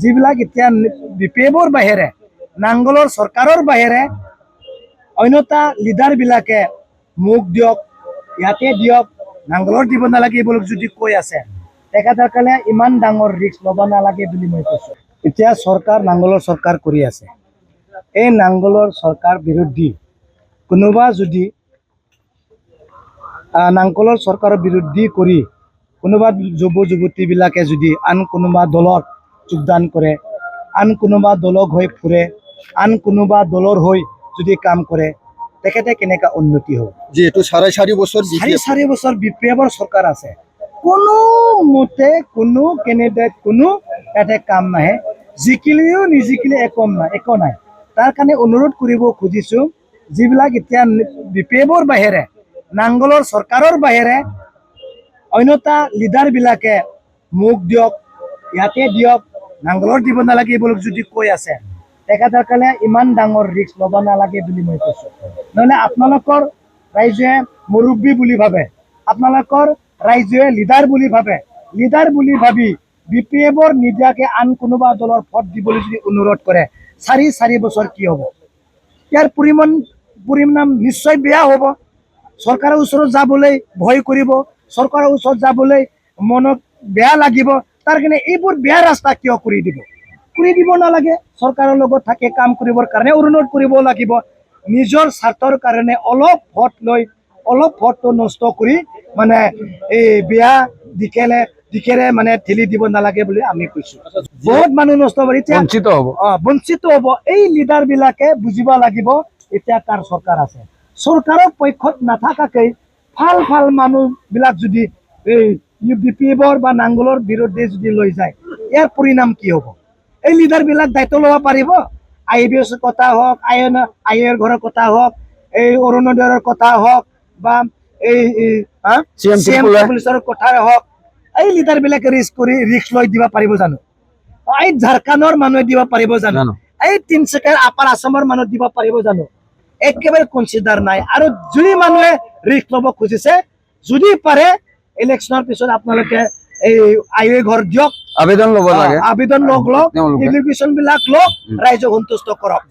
যিবিলাক এতিয়া বিপিএফৰ বাহিৰে নাংগলৰ চৰকাৰৰ বাহিৰে অন্যতা লিডাৰবিলাকে মোক দিয়ক, ইয়াতে দিয়ক, নাংগলৰ দিব নালাগে এইবিলাক যদি কৈ আছে, তেখেতসকলে ইমান ডাঙৰ ৰিস্ক ল'ব নালাগে বুলি মই কৈছোঁ। এতিয়া চৰকাৰ নাংগলৰ চৰকাৰ কৰি আছে। এই নাংগলৰ চৰকাৰ বিৰোধী কোনোবা যদি নাংগলৰ চৰকাৰৰ বিৰোধী কৰি কোনোবা যুৱ যুৱতীবিলাকে যদি আন কোনোবা দলত যোগদান কৰে, আন কোনোবা দলক হৈ ফুৰে, আন কোনোবা দলৰ হৈ যদি কাম কৰে, তেখেতে কেনেকা উন্নতি হ'ব? যেহেতু 4.5 বছৰ চাৰি বছৰ বিপিএফৰ চৰকাৰ আছে, কোনো মতে কোনো কেণ্ডিডেট কোনো ইয়াতে কাম নাহে, জিকিলেও নিজিকিলে একো নাই। তাৰ কাৰণে অনুৰোধ কৰিব খুজিছোঁ, যিবিলাক এতিয়া বিপিএফৰ বাহিৰে নাংগলৰ চৰকাৰৰ বাহিৰে অন্যতা লিডাৰবিলাকে মোক দিয়ক, ইয়াতে দিয়ক, নাংগলৰ দিব নালাগে এইবিলাক যদি কৈ আছে, তেখেতসকলে ইমান ডাঙৰ ৰিস্ক ল'ব নালাগে বুলি মই কৈছোঁ। নহ'লে আপোনালোকৰ ৰাইজে মুৰব্বী বুলি ভাবে, আপোনালোকৰ ৰাইজে লিডাৰ বুলি ভাবে, লিডাৰ বুলি ভাবি বিপিএফৰ নিদিয়াকে আন কোনোবা দলৰ ভোট দিবলৈ যদি অনুৰোধ কৰে, চাৰি বছৰ কি হ'ব? ইয়াৰ পৰিণাম নিশ্চয় বেয়া হ'ব। চৰকাৰৰ ওচৰত যাবলৈ ভয় কৰিব, চৰকাৰৰ ওচৰত যাবলৈ মনত বেয়া লাগিব। তাৰ কাৰণে এইবোৰ বেয়া ৰাস্তা কিয় কৰি দিব নালাগে। চৰকাৰৰ লগত থাকি কাম কৰিবৰ কাৰণে অনুৰোধ কৰিব লাগিব। নিজৰ স্বাৰ্থৰ কাৰণে অলপ ভোট লৈ অলপ ভোটটো নষ্ট কৰি মানে এই বেয়া দিশেৰে মানে ঠেলি দিব নালাগে বুলি আমি কৈছোঁ। বহুত মানুহ নষ্ট হ'ব, এতিয়া বঞ্চিত হ'ব। এই লিডাৰবিলাকে বুজিব লাগিব এতিয়া কাৰ চৰকাৰ আছে। চৰকাৰৰ পক্ষত নাথাকাকৈ ভাল মানুহবিলাক যদি এই বিপিএফৰ বা নাংগলৰ বিৰুদ্ধে যদি লৈ যায়, ইয়াৰ পৰিণাম কি হ'ব? এই লিডাৰবিলাক দায়িত্ব ল'ব পাৰিব? IABS কথা হওক, আইৰ ঘৰৰ কথা হওক, এই অৰুণোদয়ৰ কথা হওক বা এই CM পুলিচৰ কথা হওক, এই লিডাৰবিলাকে ৰিস্ক লৈ দিব পাৰিব জানো? এই ঝাৰখণ্ডৰ মানুহে দিব পাৰিব জানো? এই তিনচুকীয়াৰ আপাৰ আছামৰ মানুহ দিব পাৰিব জানো? একেবাৰে কনচিডাৰ নাই। আৰু যদি মানুহে ৰিস্ক ল'ব খুজিছে, যদি পাৰে ইলেকশ্যনৰ পিছত আপোনালোকে এই আইৰ ঘৰ দিয়ক, আবেদন লওক, ইমিগ্ৰেশ্যন বিলাক লওক, ৰাইজক সন্তুষ্ট কৰক।